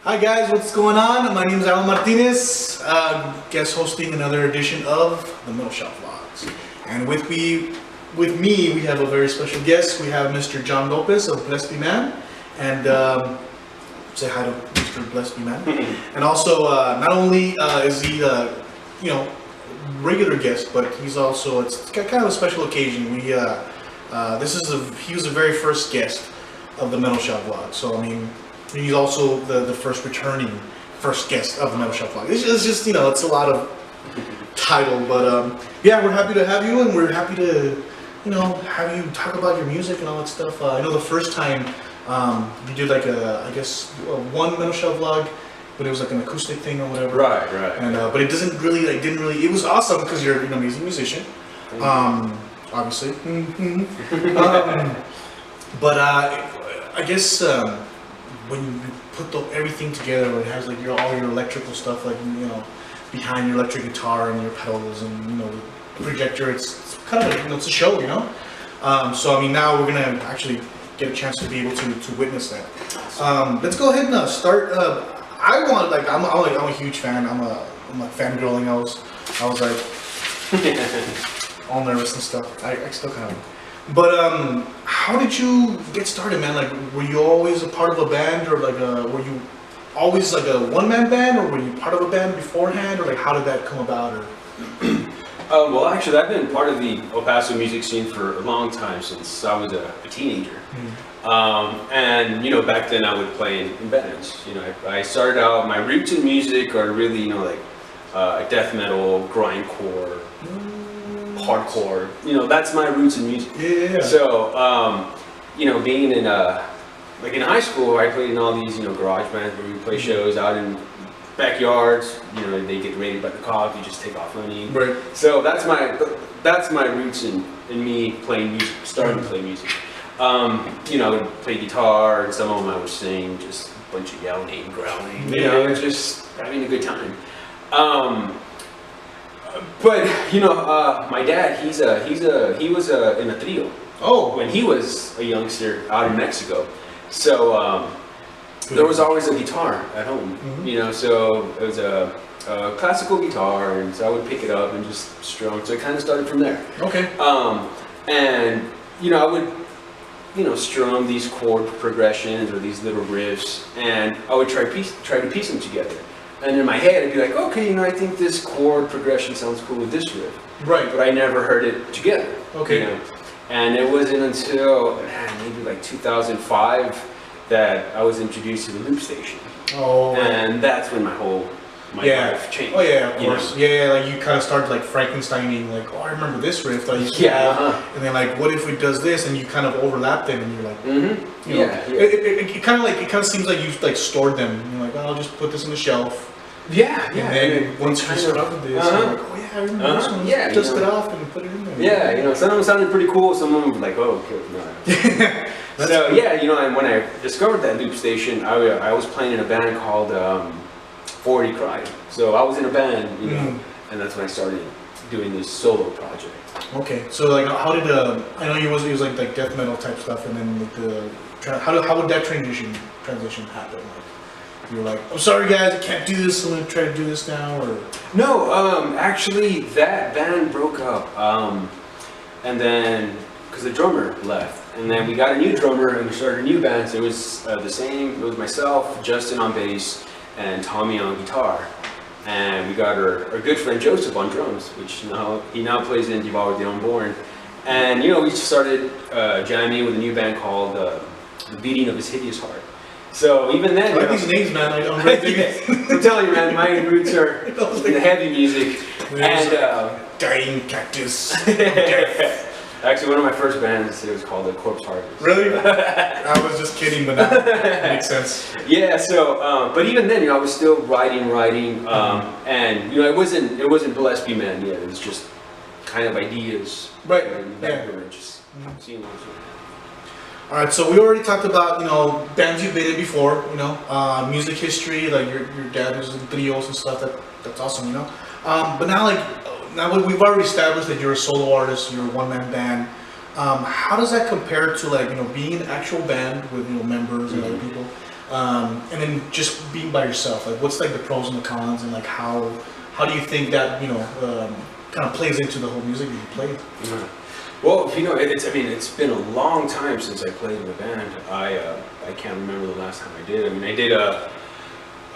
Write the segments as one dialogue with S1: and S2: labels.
S1: Hi guys, what's going on? My name is Alan Martinez, guest hosting another edition of the Metal Shop Vlogs. And with me, we have a very special guest. We have Mr. John Lopez of Blessed Be Man, and say hi to Mr. Blessed Be Man. And also, not only is he, regular guest, but he's also it's kind of a special occasion. He was the very first guest of the Metal Shop Vlog. So I mean. He's also the first returning first guest of the Metal Shop Vlog. It's just it's a lot of title, but yeah, we're happy to have you, and we're happy to have you talk about your music and all that stuff. I know the first time you did like one Metal Shop Vlog, but it was like an acoustic thing or whatever.
S2: Right.
S1: And but it didn't really it was awesome because you're an amazing musician, obviously. But I guess. When you put everything together, it has like all your electrical stuff, like behind your electric guitar and your pedals and the projector. It's kind of like it's a show, So I mean, now we're gonna actually get a chance to be able to witness that. Let's go ahead and start. I'm a huge fan. I'm like fangirling. I was like all nervous and stuff. I still kind of. But how did you get started, man? Like, were you always a part of a band, or like, were you always like a one-man band, or were you part of a band beforehand, or like, how did that come about? Or
S2: well, actually, I've been part of the El Paso music scene for a long time, since I was a teenager. And back then I would play in bands. I started out, my roots in music are really death metal, grindcore. Hardcore, that's my roots in music.
S1: Yeah.
S2: So, being in in high school, I played in all these garage bands where we play shows out in backyards. They get raided by the cops. You just take off running.
S1: Right.
S2: So that's my roots in me playing music, starting to play music. I would play guitar, and some of them I would sing, just a bunch of yelling, growling. Just having a good time. But my dad, he was in a trio.
S1: Oh.
S2: When he was a youngster out in Mexico, so there was always a guitar at home. So it was a classical guitar, and so I would pick it up and just strum. So it kind of started from there.
S1: Okay.
S2: And I would strum these chord progressions or these little riffs, and I would try to piece them together. And in my head, I'd be like, okay, I think this chord progression sounds cool with this riff.
S1: Right.
S2: But I never heard it together.
S1: Okay.
S2: And it wasn't until maybe like 2005 that I was introduced to the loop station.
S1: Oh.
S2: And that's when my life changed.
S1: Oh yeah, of course. Yeah, like you kind of started like Frankensteining, like, I remember this riff that I used to have, and then like, what if it does this, and you kind of overlap them, and you're like, it kind of seems like you've like stored them. And you're like, I'll just put this on the shelf.
S2: Yeah.
S1: And then once you started this, you're like, oh yeah, I remember this one.
S2: Yeah,
S1: dust it off and put it in there.
S2: Yeah, some of them sounded pretty cool. Some of them were like, oh, okay, no. So cool. And when I discovered that loop station, I was playing in a band called 40 Cry. So I was in a band, and that's when I started doing this solo project.
S1: Okay, so like, how did I know it was like death metal type stuff, and then like how would that transition happen? Like, you were like, I'm sorry guys, I can't do this. I'm gonna try to do this now, or
S2: no? Actually, that band broke up, and then because the drummer left, and then we got a new drummer and we started a new band. So it was the same. It was myself, Justin on bass, and Tommy on guitar, and we got our good friend Joseph on drums, which he now plays in Devour the Unborn, and we started jamming with a new band called The Beating of His Hideous Heart. So even then,
S1: I like these names, man. I'm ready to get.
S2: I'm telling you, man, my roots are in the heavy music, and
S1: Dying Cactus.
S2: Actually, one of my first bands, it was called The Corpse Harvest.
S1: Really? I was just kidding, but that makes sense.
S2: Yeah. So, but even then, I was still writing, and it wasn't Blessed Be Man yet. It was just kind of ideas.
S1: Right.
S2: That we were just seeing those.
S1: All right, so we already talked about bands you've been in before, music history, like your dad was in trios and stuff. That's awesome, But now we've already established that you're a solo artist, you're a one-man band. How does that compare to being an actual band with members and other people? and then just being by yourself, like what's like the pros and the cons, and like how do you think that kind of plays into the whole music that you play?
S2: Yeah. Well, it's been a long time since I played in a band. I can't remember the last time I did. I mean, I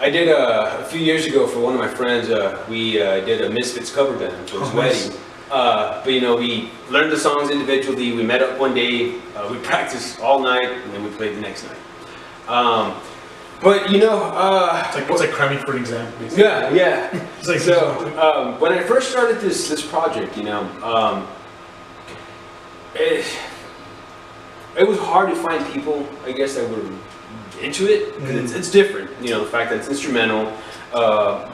S2: did a few years ago for one of my friends. We did a Misfits cover band for his wedding. But we learned the songs individually. We met up one day. We practiced all night, and then we played the next night. But
S1: it's like cramming for an exam, basically.
S2: Yeah.
S1: It's like,
S2: so when I first started this project, it was hard to find people, I guess, that were into it, because it's different. The fact that it's instrumental.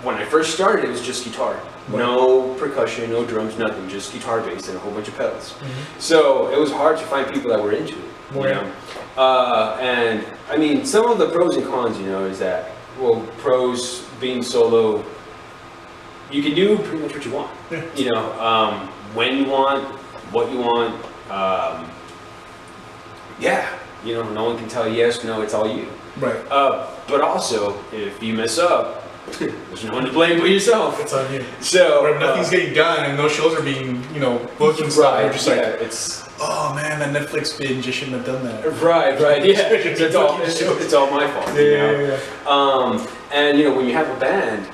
S2: When I first started, it was just guitar.
S1: Right.
S2: No percussion, no drums, nothing, just guitar bass and a whole bunch of pedals. So it was hard to find people that were into it. And I mean, some of the pros and cons, is that, well, pros being solo, you can do pretty much what you want. When you want, what you want. No one can tell you yes, no, it's all you.
S1: Right.
S2: But also, if you mess up, there's no one to blame but yourself.
S1: It's on you.
S2: So,
S1: or if nothing's getting done and no shows are being, booked and stuff, you're just like,
S2: it's,
S1: oh man, that Netflix binge, I shouldn't have done that.
S2: Right, yeah. It's all my fault. And when you have a band,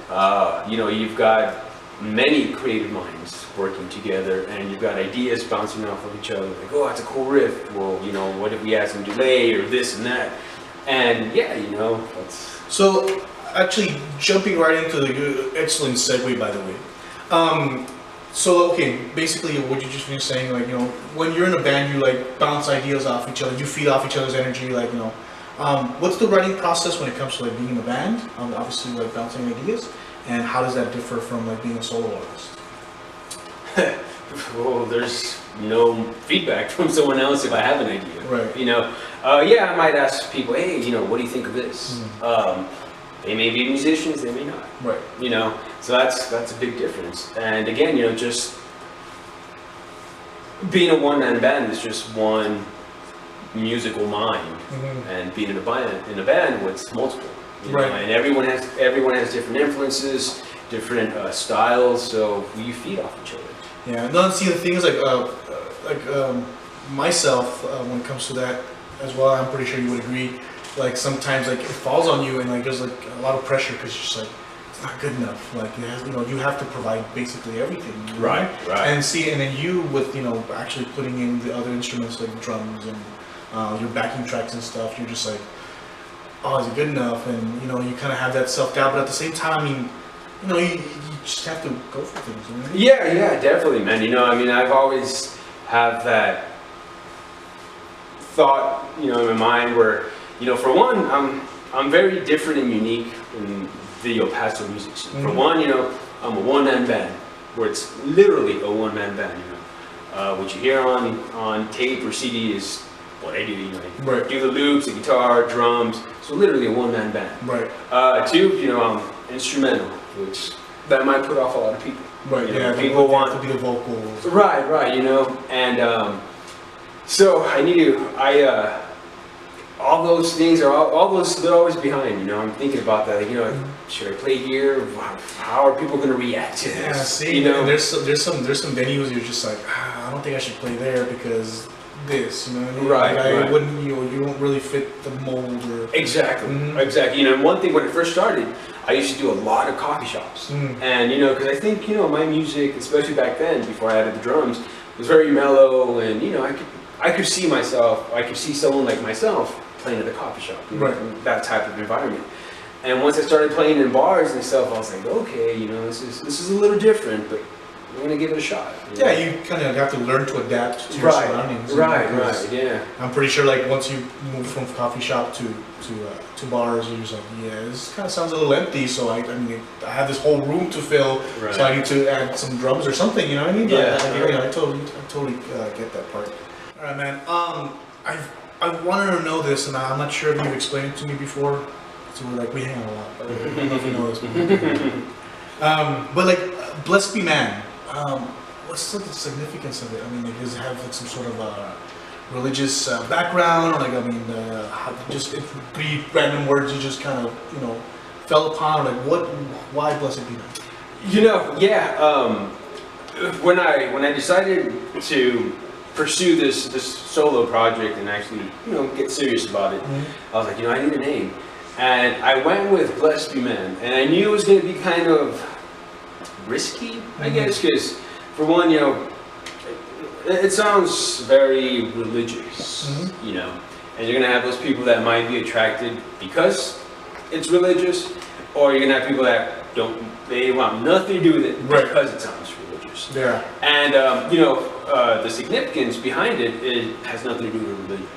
S2: you've got many creative minds working together, and you've got ideas bouncing off of each other. Like, oh, that's a cool riff. Well, what if we add some delay or this and that? And that's.
S1: So, actually, jumping right into the excellent segue, by the way. Basically, what you just finished saying, like, when you're in a band, you like bounce ideas off each other, you feed off each other's energy, like, what's the writing process when it comes to like being in a band? Obviously, like bouncing ideas, and how does that differ from like being a solo artist?
S2: Well, there's no feedback from someone else if I have an idea.
S1: Right.
S2: I might ask people, hey, what do you think of this? They may be musicians, they may not.
S1: Right.
S2: So that's a big difference. And again, just being a one-man band is just one musical mind, and being in a band with multiple.
S1: Right.
S2: And everyone has different influences, different styles, so you feed off each other.
S1: Yeah. No, see, the thing is myself, when it comes to that as well, I'm pretty sure you would agree. Like sometimes, like it falls on you, and like there's like a lot of pressure because you're just like, it's not good enough. Like it has, you have to provide basically everything.
S2: Right.
S1: And then you with actually putting in the other instruments like drums and your backing tracks and stuff, you're just like, oh, is it good enough? And you kind of have that self-doubt, but at the same time, I mean, you just have to go for things.
S2: Yeah, definitely, man. I've always have that thought, in my mind where, for one, I'm very different and unique in the El Paso music scene. For one, I'm a one-man band, where it's literally a one-man band. What you hear on tape or CD is what I do. I do the loops, the guitar, drums. So literally a one-man band.
S1: Right.
S2: Two, I'm instrumental, which that might put off a lot of people.
S1: Right.
S2: People want
S1: to be the vocals.
S2: Right. And so all those things are all those, they're always behind. I'm thinking about that. Like, should I play here? How are people going to react to this?
S1: Yeah. See, there's some venues you're just like, I don't think I should play there because this.
S2: Right.
S1: I wouldn't. You don't really fit the mold. Or
S2: exactly. Exactly. One thing when it first started, I used to do a lot of coffee shops, and because I think my music, especially back then, before I added the drums, was very mellow, and I could see myself. I could see someone like myself playing at the coffee shop, that type of environment. And once I started playing in bars and stuff, I was like, okay, this is a little different, but I'm gonna give it a shot.
S1: Yeah, you kind of have to learn to adapt to your surroundings.
S2: Right. Yeah.
S1: I'm pretty sure, like once you move from coffee shop to bars, you're just like, yeah, this kind of sounds a little empty. So I have this whole room to fill, so I need to add some drums or something. You know what I mean? I totally get that part. All right, man. I wanted to know this, and I'm not sure if you've explained it to me before. So we hang out a lot. I don't know if you know this. But like, Blessed Be Man. What's the significance of it? I mean, does it have like some sort of religious background? Like, I mean, just in 3 random words you just kind of, you know, fell upon? Like, why Blessed Be Man?
S2: You know, yeah. When I decided to pursue this solo project and actually, you know, get serious about it, I was like, you know, I need a name, and I went with Blessed Be Man, and I knew it was going to be kind of risky, I guess, because for one, you know, it sounds very religious, you know, and you're going to have those people that might be attracted because it's religious, or you're going to have people that they want nothing to do with it because it sounds religious.
S1: Yeah.
S2: And, you know, the significance behind it has nothing to do with religion.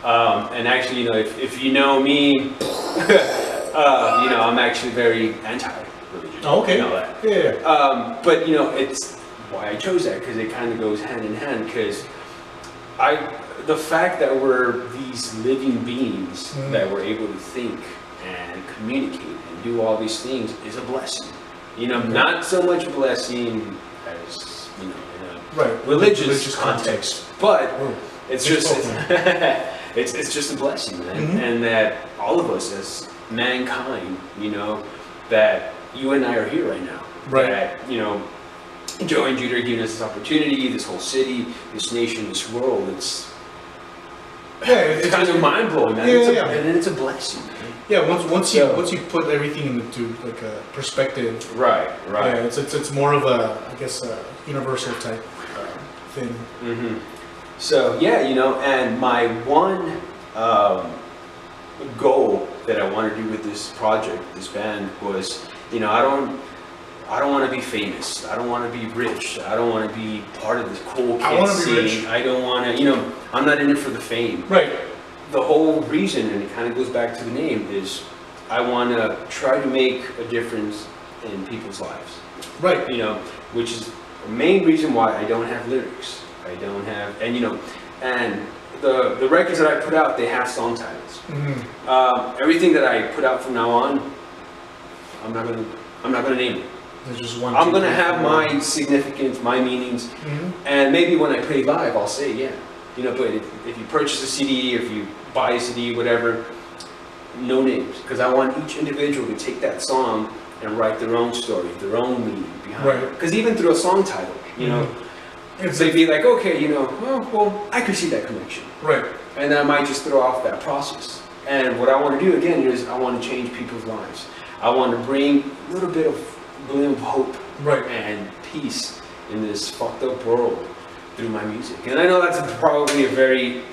S2: And actually, you know, if you know me, you know, I'm actually very anti-religion.
S1: Oh, okay.
S2: You know that.
S1: Yeah.
S2: But, you know, it's why I chose that, because it kind of goes hand in hand, because the fact that we're these living beings that we're able to think and communicate and do all these things is a blessing. You know, not so much a blessing as, you know, in a religious context, but it's just it's just a blessing, man. And that all of us as mankind, you know, that you and I are here right now. That, you know, Joe and Judah are giving us this opportunity, this whole city, this nation, this world. It's kind of mind blowing, man. And it's a blessing.
S1: Yeah, once you put everything into like a perspective. Right. Yeah, it's more of a, I guess, a universal type thing.
S2: So yeah, you know, and my one goal that I want to do with this project, this band, was, you know, I don't want to be famous. I don't want to be rich. I don't want to be part of this cool kid scene. I don't want to, you know, I'm not in it for the fame.
S1: Right.
S2: The whole reason, and it kind of goes back to the name, is I want to try to make a difference in people's lives.
S1: Right.
S2: You know, which is the main reason why I don't have lyrics. I don't have, and you know, and the records that I put out, they have song titles. Everything that I put out from now on, I'm not gonna name it.
S1: There's just one.
S2: I'm gonna have my significance, my meanings, and maybe when I play live, I'll say, yeah, you know. But if you purchase a CD, if you buy a CD, whatever, no names, because I want each individual to take that song and write their own story, their own meaning behind it. Because even through a song title, you know, they'd be like, okay, you know, well, I could see that connection. Right. And I might just throw off that process. And what I want to do again is I want to change people's lives. I want to bring a little bit of gleam of hope and peace in this fucked up world through my music. And I know that's probably a very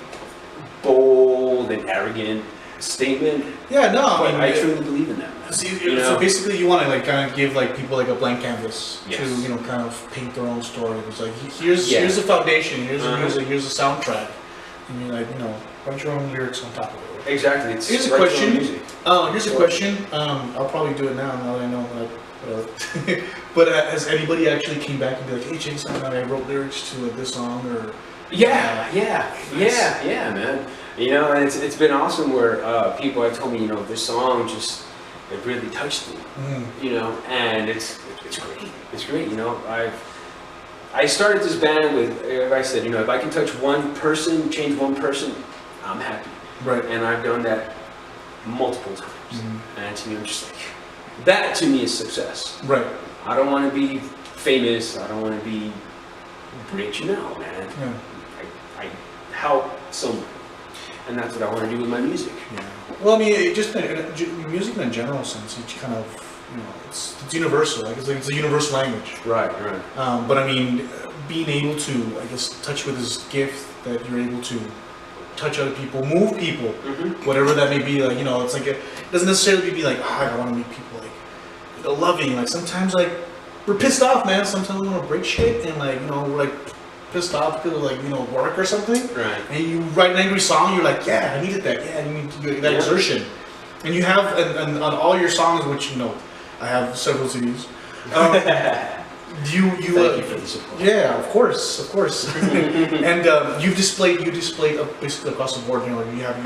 S2: bold and arrogant statement.
S1: Yeah, no,
S2: but I truly believe in that.
S1: So basically, you want to like kind of give like people like a blank canvas to, you know, kind of paint their own story. It's like here's the foundation, here's the music, here's the soundtrack, and you like, you know, write your own lyrics on top of it.
S2: Exactly.
S1: Here's a question. Here's a question. I'll probably do it now that I know that. But has anybody actually came back and be like, hey, Jason, I wrote lyrics to this song, or?
S2: Yeah, man. You know, and it's been awesome where people have told me, you know, this song just, it really touched me. You know, and it's great. It's great. You know, I started this band with, like I said, you know, if I can touch one person, change one person, I'm happy. Right. And I've done that multiple times. And to me, I'm just like, that to me is success. Right. I don't want to be famous. I don't want to be rich. No, man. Yeah. I help someone. And that's what I want to do with my music.
S1: Yeah. Well, I mean, music in a general sense, it's kind of, you know, it's universal. Like it's a universal language. Right. But I mean, being able to, I guess, touch with this gift that you're able to touch other people, move people, whatever that may be. Like, you know, it's like it doesn't necessarily be like, I want to make people like loving. Like sometimes, like we're pissed off, man. Sometimes we want to break shit, and like, you know, we're like pissed off because of like, you know, work or something. Right. And you write an angry song, you're like, yeah, I needed that. Yeah, you need to do that exertion. And you have on all your songs, which, you know, I have several CDs. Thank you for the support. Yeah, of course. And you've displayed basically across the board. You know, you have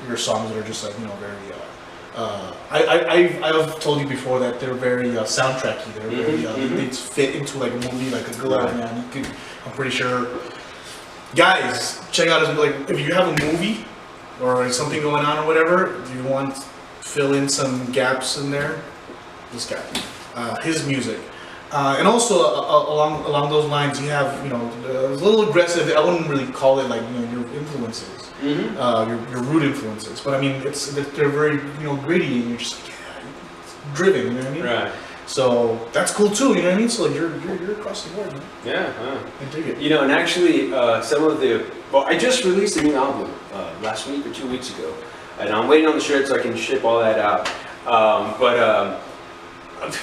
S1: your songs that are just like, you know, very. I've told you before that they're very soundtracky. They're very they fit into like a movie, like a glove, man. I'm pretty sure guys, check out his, like, if you have a movie or something going on or whatever, you want to fill in some gaps in there, this guy, his music. And also along those lines, you have, you know, it's a little aggressive. I wouldn't really call it like, you know, your influences, your root influences. But I mean, they're very, you know, gritty, and you're just like, yeah, it's driven. You know what I mean?
S2: Right.
S1: So that's cool too. You know what I mean? So like, you're across the board, man.
S2: Yeah.
S1: I dig it.
S2: You know, and actually, some of the I just released a new album last week or 2 weeks ago, and I'm waiting on the shirt so I can ship all that out.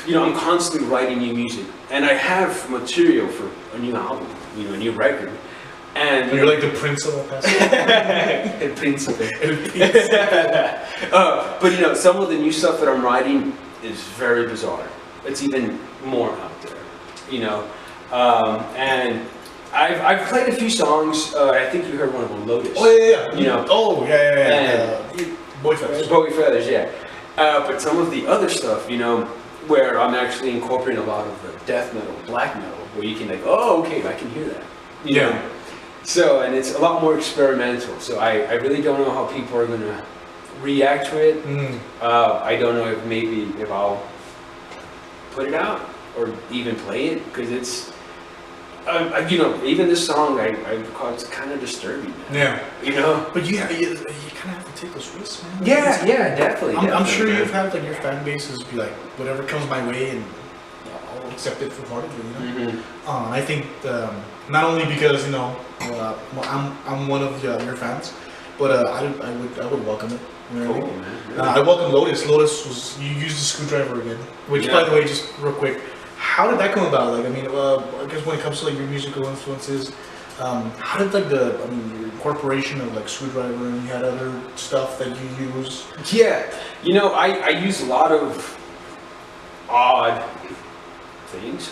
S2: You know, I'm constantly writing new music, and I have material for a new album, you know, a new record. And
S1: you're like the Prince of El Paso.
S2: El Príncipe. But you know, some of the new stuff that I'm writing is very bizarre. It's even more out there, you know. And I've played a few songs. I think you heard one of them, Lotus.
S1: Oh yeah.
S2: You know.
S1: Oh yeah. Bowie Feathers.
S2: Bowie Feathers, yeah. But some of the other stuff, you know, where I'm actually incorporating a lot of the death metal, black metal, where you can like, oh, okay, I can hear that. You know? So, and it's a lot more experimental. So I really don't know how people are gonna react to it. I don't know if I'll put it out or even play it, because it's, you know, even this song I recall, it's kind of disturbing. Man.
S1: Yeah.
S2: You know.
S1: But you kind of have to take those risks, man.
S2: Yeah, definitely.
S1: I'm sure you've had like your fan bases be like, whatever comes my way, and I'll accept it full-heartedly. You know. And I think not only because, you know, I'm one of your fans, but I would welcome it. You know what I mean?
S2: Man. Really?
S1: I welcome Lotus. Lotus was, you used the screwdriver again, which by the way, just real quick, how did that come about? Like, I mean, I guess when it comes to like your musical influences, how did like your incorporation of like screwdriver, and you had other stuff that you use?
S2: Yeah, you know, I use a lot of odd things,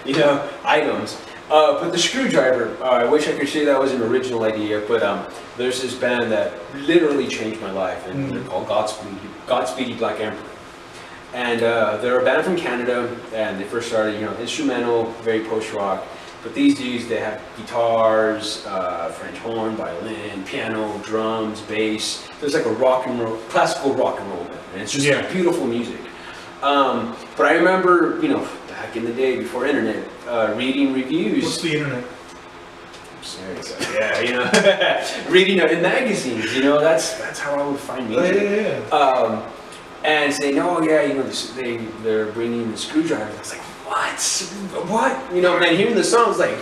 S2: you know, items. But the screwdriver, I wish I could say that was an original idea, but there's this band that literally changed my life, and they're called Godspeedy Black Emperor. And they're a band from Canada, and they first started, you know, instrumental, very post-rock. But these dudes, they have guitars, French horn, violin, piano, drums, bass. There's like a rock and roll, classical rock and roll band, and it's just beautiful music. But I remember, you know, back in the day before internet, reading reviews.
S1: What's the internet?
S2: Yeah, you know, reading in magazines. You know, that's how I would find music. And saying, oh yeah, you know, they're bringing the screwdriver. I was like, what? You know, and hearing the song, I was like,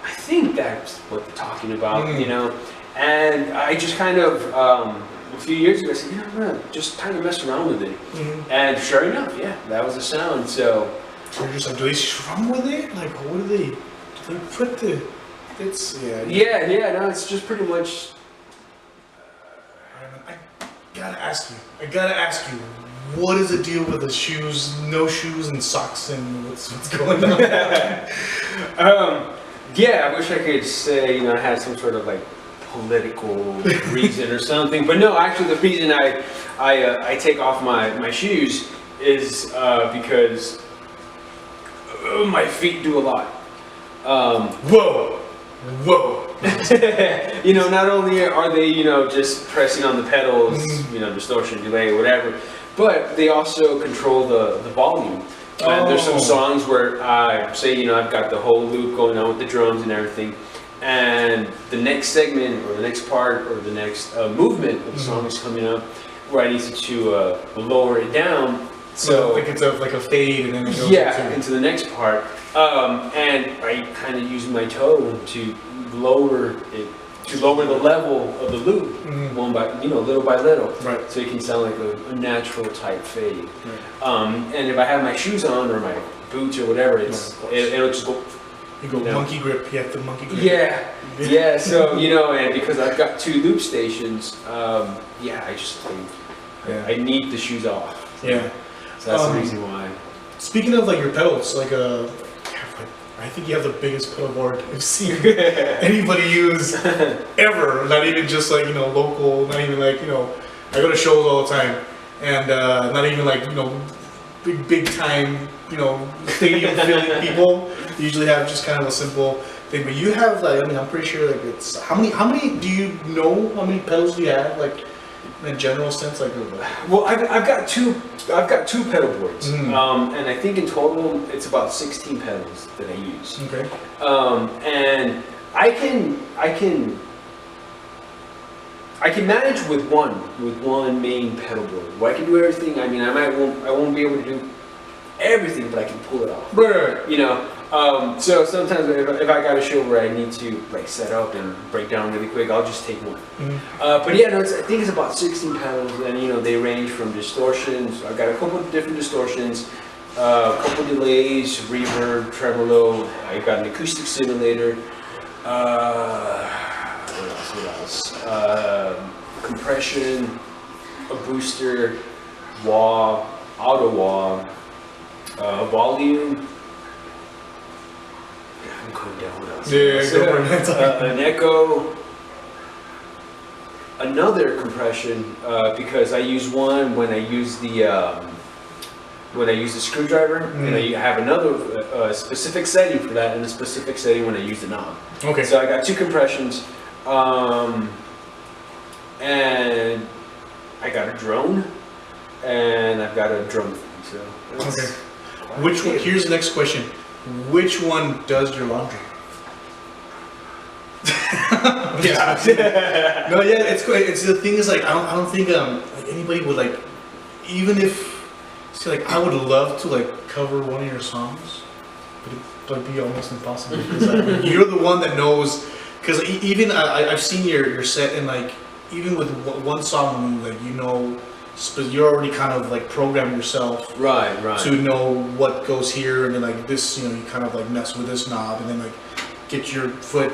S2: I think that's what they're talking about. You know, and I just kind of a few years ago, I said, you know, I'm gonna just kind of mess around with it. And sure enough, yeah, that was the sound. So
S1: you're just like, do they strum with it? Like, what do they put the? It's
S2: yeah. No, it's just pretty much.
S1: I gotta ask you, what is the deal with the shoes, no shoes and socks, and what's going on?
S2: Yeah, I wish I could say, you know, I had some sort of like political reason or something, but no, actually the reason I take off my shoes is because my feet do a lot.
S1: Whoa.
S2: You know, not only are they, you know, just pressing on the pedals, you know, distortion, delay, whatever, but they also control the volume. And there's some songs where I say, you know, I've got the whole loop going on with the drums and everything, and the next segment or the next part or the next movement of the song is coming up where I need to lower it down. So
S1: like it's like a fade, and then it goes
S2: into the next part. And I kind of use my toe to lower it, to lower the level of the loop, one by, you know, little by little, so it can sound like a natural type fade. And if I have my shoes on or my boots or whatever, it'll just go.
S1: You go monkey grip. You have the monkey grip.
S2: Yeah. So, you know, and because I've got 2 loop stations, I just think I need the shoes off. So that's the reason why.
S1: Speaking of like your pedals, like I think you have the biggest pedal board I've seen anybody use ever. Not even just like, you know, local. Not even like, you know, I go to shows all the time, and not even like, you know, big time, you know, stadium filling people. They usually have just kind of a simple thing. But you have like, I mean, I'm pretty sure like it's how many do you know? How many pedals do you have? Like in a general sense, like.
S2: Well, I've got two pedal boards,
S1: Mm.
S2: and I think in total it's about 16 pedals that I use.
S1: Okay.
S2: And I can manage with one main pedal board. Where I can do everything. I mean, I won't be able to do everything, but I can pull it off.
S1: Right.
S2: You know. So sometimes if I got a show where I need to like set up and break down really quick, I'll just take one. But yeah, no, I think it's about 16 pedals, and you know they range from distortions. I've got a couple of different distortions, a couple delays, reverb, tremolo. I've got an acoustic simulator. What else? Compression, a booster, wah, auto wah, volume. I'm going down. What else?
S1: Yeah, go for it.
S2: An echo, another compression because I use one when I use the screwdriver, and I have another specific setting for that, and a specific setting when I use the knob.
S1: Okay.
S2: So I got two compressions, and I got a drone, and I've got a drum thing. So
S1: Okay. Which one? Here's the next question. Which one does your laundry? Yeah. No, yeah, it's great. It's the thing is like I don't think like anybody would like, even if see like I would love to like cover one of your songs, but it'd be almost impossible because like, you're the one that knows. Because even I've seen your set, and like even with one song, like you know. You're already kind of like programmed yourself
S2: right
S1: to know what goes here, and then like this, you know, you kind of like mess with this knob, and then like get your foot.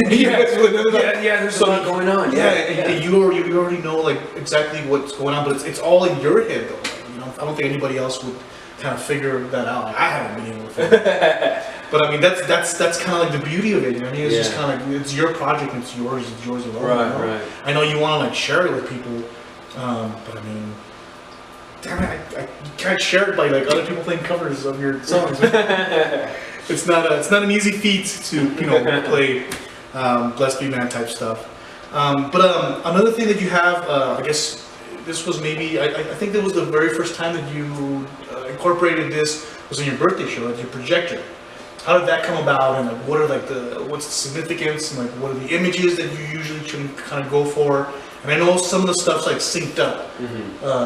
S2: There's a lot going on.
S1: Yeah. You already know like exactly what's going on, but it's all in your head though. Like, you know, I don't think anybody else would kind of figure that out. Like, I haven't been able to figure it out. But I mean, that's kind of like the beauty of it. You know? I mean, it's just kind of like it's your project, it's yours alone. You know?
S2: Right.
S1: I know you want to like share it with people. But I mean, damn it, you can't share it by like other people playing covers of your songs. It's not an easy feat to play Blessed Be Man type stuff. But another thing that you have, I guess this was maybe I think that was the very first time that you incorporated this was in your birthday show at your projector. How did that come about, and like what's the significance, and like what are the images that you usually kind of go for? And I know some of the stuff's like synced up,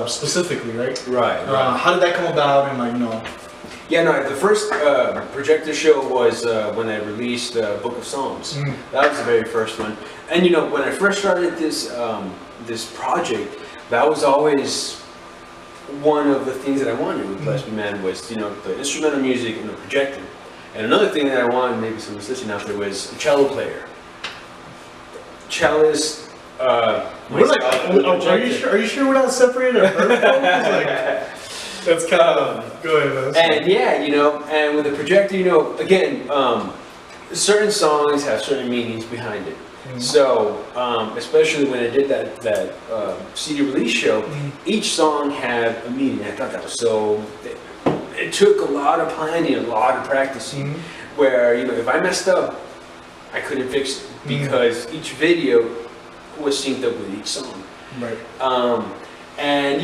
S1: specifically, right?
S2: Right.
S1: How did that come about, and like
S2: Yeah, no. The first projector show was when I released Book of Psalms. That was the very first one. And when I first started this this project, that was always one of the things that I wanted with Blessed Be Man was the instrumental music and the projector. And another thing that I wanted, maybe someone's listening out there, was a cello player. Cellist.
S1: We're like, are you sure we're not separated? That's kind of go ahead.
S2: And and with the projector, again, certain songs have certain meanings behind it. So, especially when I did that CD release show, each song had a meaning. I thought that was so. It took a lot of planning, a lot of practicing. Where if I messed up, I couldn't fix it because each video was synced up with each song.
S1: Right.
S2: And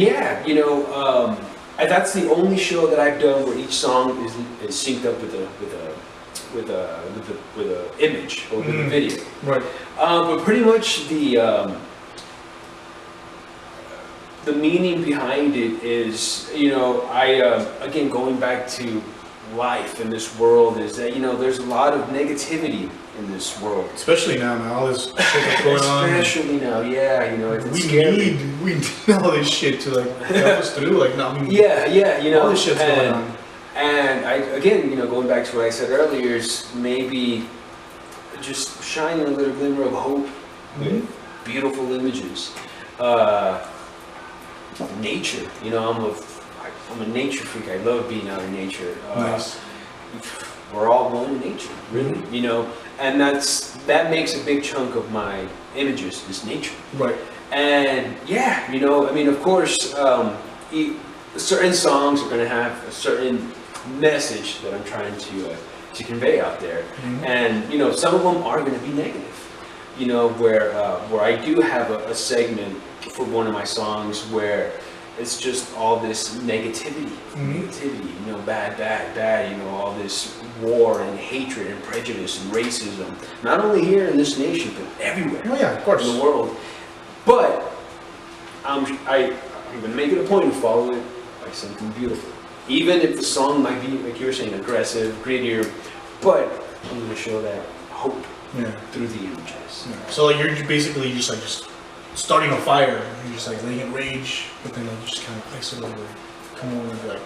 S2: that's the only show that I've done where each song is synced up with a image or with a video.
S1: Right.
S2: But pretty much the meaning behind it is, again, going back to life in this world, is that, there's a lot of negativity in this world.
S1: Especially now, man, all this shit that's going on.
S2: Especially now, it's scary.
S1: We need all this shit to like help us through, like, no, I mean, all this shit's going on.
S2: And going back to what I said earlier, is maybe just shining a little glimmer of hope with beautiful images. Nature, I'm a nature freak. I love being out in nature.
S1: Nice.
S2: We're all one in nature, really, and that makes a big chunk of my images is nature.
S1: Right.
S2: And of course, certain songs are going to have a certain message that I'm trying to to convey out there.
S1: Mhm.
S2: And you know, some of them are going to be negative. You know, where I do have a segment for one of my songs where it's just all this negativity, you know, bad, bad, bad, you know, all this war and hatred and prejudice and racism, not only here in this nation, but everywhere
S1: Oh yeah, of course.
S2: in the world. But I'm going to make it a point to follow it by something beautiful. Even if the song might be, like you were saying, aggressive, grittier, but I'm going to show that hope
S1: Yeah.
S2: through the images.
S1: Yeah. So like you're basically just like just starting a fire. You're just like letting it rage, but then like you just kind of ice it over, come over and be like,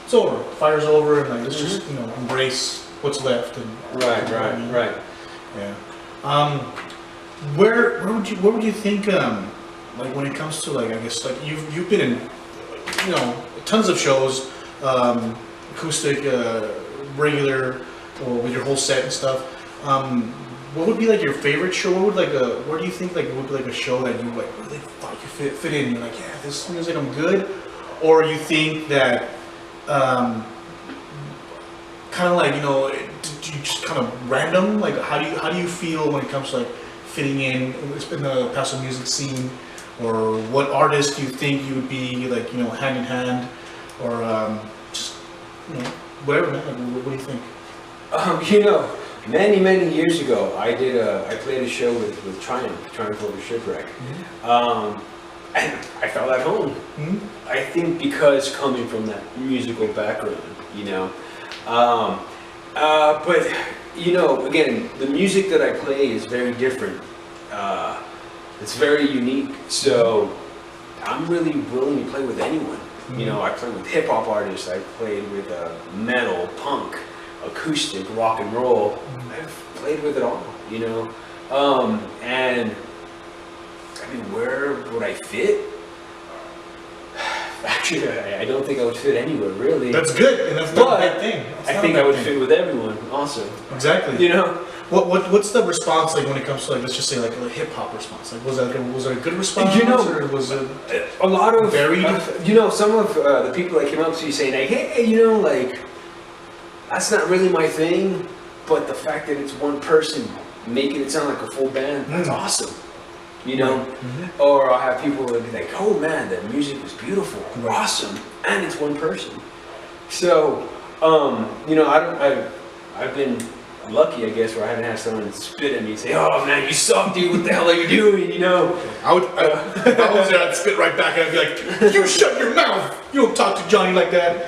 S1: it's over. Fire's over, and like let's just embrace what's left. And
S2: Right.
S1: Yeah. Where would you think like when it comes to like I guess like you've been in tons of shows, acoustic, regular, or with your whole set and stuff. What would be like your favorite show? Where do you think like would be like a show that you like really thought you fit in? You're like, yeah, this music I'm good, or you think that kind of like do you just kind of random? Like how do you feel when it comes to like fitting in the Paso music scene, or what artist do you think you would be like hand in hand, or just whatever, man. Like, what do you think?
S2: Many years ago, I played a show with Triumph Over Shipwreck, and I felt at home.
S1: Mm-hmm.
S2: I think because coming from that musical background, but again, the music that I play is very different. It's very unique, so I'm really willing to play with anyone.
S1: Mm-hmm.
S2: I play with hip hop artists. I played with metal, punk, acoustic, rock and roll. I've played with it all, and I mean, where would I fit? Actually, I don't think I would fit anywhere, really.
S1: That's good, and that's not a bad thing.
S2: I think I would fit with everyone, also.
S1: Exactly. What's the response like when it comes to like, let's just say like a hip hop response? Like was it a good response, or was it
S2: a lot of
S1: varied?
S2: Some of the people that came up to you saying like, hey, like that's not really my thing, but the fact that it's one person making it sound like a full band, that's awesome.
S1: Mm-hmm.
S2: Or I'll have people that be like, oh man, that music was beautiful, awesome, and it's one person. So, I've been lucky, I guess, where I haven't had someone spit at me and say, oh man, you suck, dude, what the hell are you doing,
S1: I would, if I was there, I'd spit right back and I'd be like, you shut your mouth! You don't talk to Johnny like that.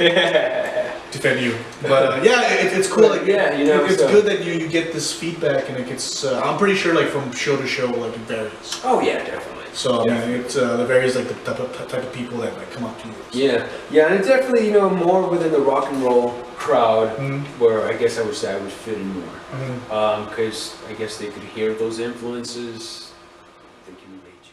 S1: Defend you. But it's cool. Like, it's good that you get this feedback, and it gets, I'm pretty sure like from show to show, like it varies.
S2: Oh yeah, definitely.
S1: So I mean, it varies like the type of people that like come up to you.
S2: Yeah, and it's definitely more within the rock and roll crowd, where I guess I would say I would fit in more, because I guess they could hear those influences, they can relate to.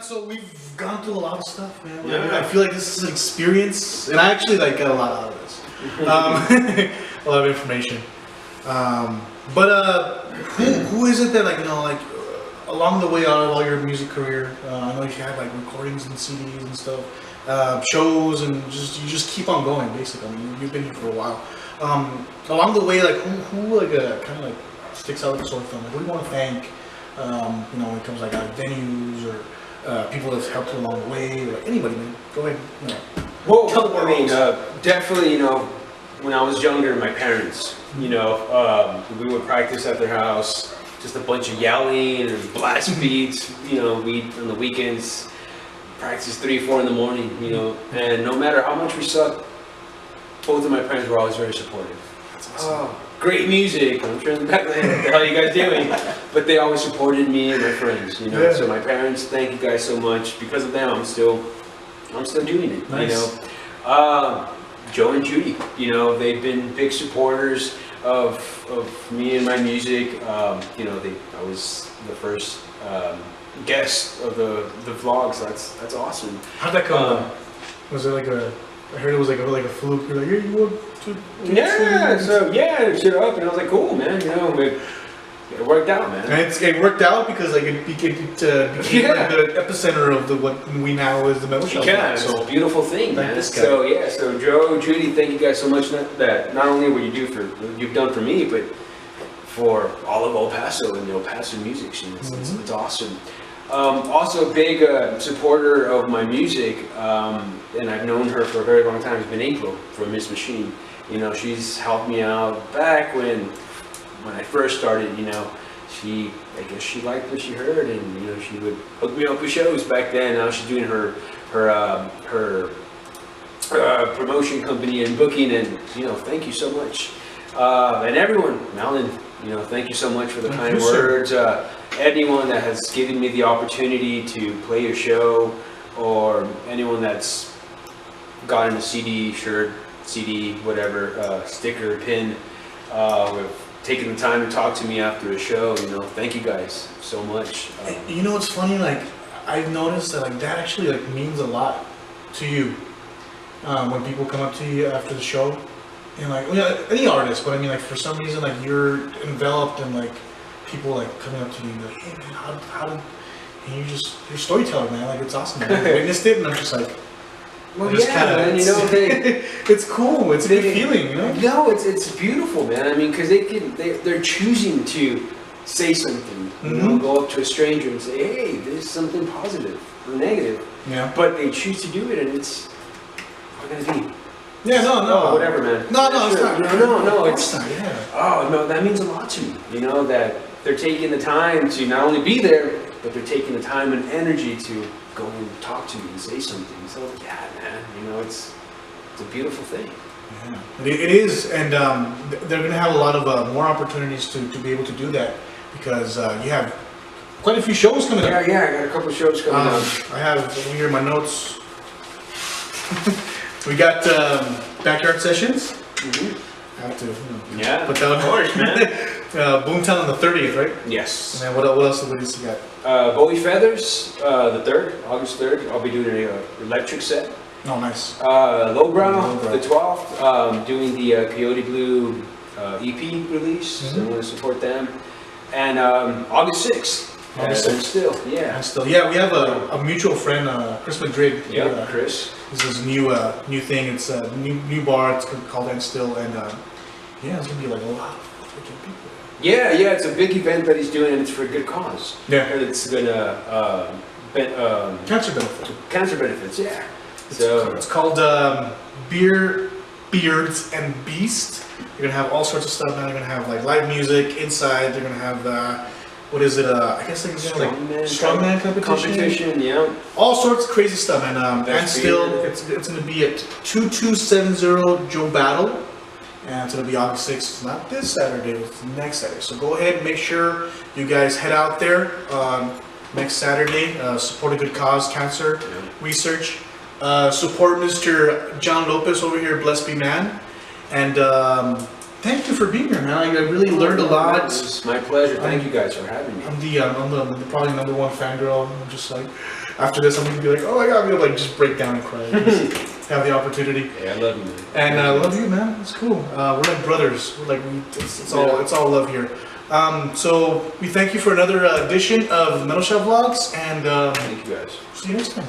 S1: so we've gone through a lot of stuff, man.
S2: Yeah.
S1: I feel like this is an experience, and I actually like got a lot out of this. A lot of information. Who is it that along the way out of all your music career? I know you had like recordings and CDs and stuff, shows, and you just keep on going. Basically, I mean, you've been here for a while. Along the way, like who kind of like sticks out like a sore thumb? Like, who do you want to thank? When it comes like venues or people that's helped you along the way, or like anybody, man. Go ahead.
S2: Well,
S1: tell the world.
S2: I mean, definitely, when I was younger, my parents, we would practice at their house, just a bunch of yelling and blast beats, we on the weekends, practice 3, 4 in the morning, and no matter how much we sucked, both of my parents were always very supportive.
S1: That's awesome.
S2: Oh, great music. I'm sure in the back of the head, what the hell are you guys doing? But they always supported me and my friends,
S1: Yeah.
S2: So my parents, thank you guys so much. Because of them, I'm still doing it,
S1: Nice.
S2: Joe and Judy, they've been big supporters of me and my music. I was the first guest of the vlogs. That's awesome.
S1: How'd that come about? Was it I heard it was like a fluke. You're like, yeah, you want to?
S2: Yeah, so it shit up, and I was like, cool, man. It worked out, man.
S1: And it worked out because like it became like the epicenter of what we now is the metal shop.
S2: Yeah, it's a beautiful thing,
S1: Thank
S2: man.
S1: this guy.
S2: So Joe, Judy, thank you guys so much. That not only what you've done for me, but for all of El Paso and the El Paso music scene. It's awesome. Also, a big supporter of my music, and I've known her for a very long time, has been April from Miss Machine. She's helped me out back when I first started. I guess she liked what she heard, and she would hook me up with shows back then. Now she's doing her promotion company and booking, and thank you so much. And everyone, Malin, thank you so much for the kind words. Anyone that has given me the opportunity to play your show, or anyone that's gotten a CD, shirt, CD, whatever, sticker, pin, with taking the time to talk to me after a show, thank you guys so much.
S1: What's funny? Like, I've noticed that that actually means a lot to you when people come up to you after the show, and any artist, but I mean for some reason you're enveloped in people coming up to you and like, hey man, how did, and you're a storyteller, man. It's awesome, man. I witnessed it, and I'm just like.
S2: Well, man,
S1: it's cool. It's a good feeling,
S2: No, it's beautiful, man. I mean, because they're choosing to say something, go up to a stranger and say, hey, there's something positive or negative.
S1: Yeah.
S2: But they choose to do it, and it's what are gonna be.
S1: Yeah, no,
S2: whatever, man.
S1: No, it's not.
S2: No,
S1: it's not. Yeah.
S2: Oh no, that means a lot to me. That they're taking the time to not only be there, but they're taking the time and energy to go and talk to me and say something. So yeah, man, it's a beautiful thing.
S1: Yeah, it is, and they're going to have a lot of more opportunities to be able to do that because you have quite a few shows coming up.
S2: Yeah, I got a couple of shows coming up.
S1: I have over here my notes. We got backyard sessions. I have to put that on.
S2: Of course, man.
S1: Boomtown on the 30th, right?
S2: Yes.
S1: And then what else you got?
S2: Bowie Feathers, the 3rd, August 3rd. I'll be doing an electric set.
S1: Oh, nice.
S2: Lowbrow, the 12th, doing the Coyote Blue EP release. So I'm going to support them. And August 6th.
S1: August 6th.
S2: And
S1: still, yeah. We have a mutual friend, Chris Madrid.
S2: Yeah, Chris.
S1: This is a new thing. It's a new bar. It's called And Still, and it's gonna be a lot of freaking people.
S2: Yeah, it's a big event that he's doing, and it's for a good cause.
S1: Yeah.
S2: And it's gonna
S1: Cancer benefit.
S2: Cancer benefits. Yeah.
S1: It's called Beer, Beards, and Beast. You're gonna have all sorts of stuff. Now you're gonna have live music inside. They're gonna have what is it? I guess strongman competition.
S2: Yeah.
S1: All sorts of crazy stuff, and still, it's going to be at 2270 Joe Battle, and it's going to be August 6th. It's not this Saturday, it's next Saturday. So go ahead, make sure you guys head out there next Saturday. Support a good cause, cancer research. Support Mr. John Lopez over here, Blessed Be Man, and. Thank you for being here, man. I really learned a lot.
S2: It's my pleasure. Thank you guys for having me.
S1: I'm the probably #1 fangirl. I'm just after this, I'm gonna be like, oh my god, we'll like just break down and cry. Just have the opportunity.
S2: Yeah, I love you, man.
S1: And I love you, man. It's cool. We're like brothers. We're like it's all love here. So we thank you for another edition of Metal Shop Vlogs, and
S2: Thank you guys.
S1: see you next time.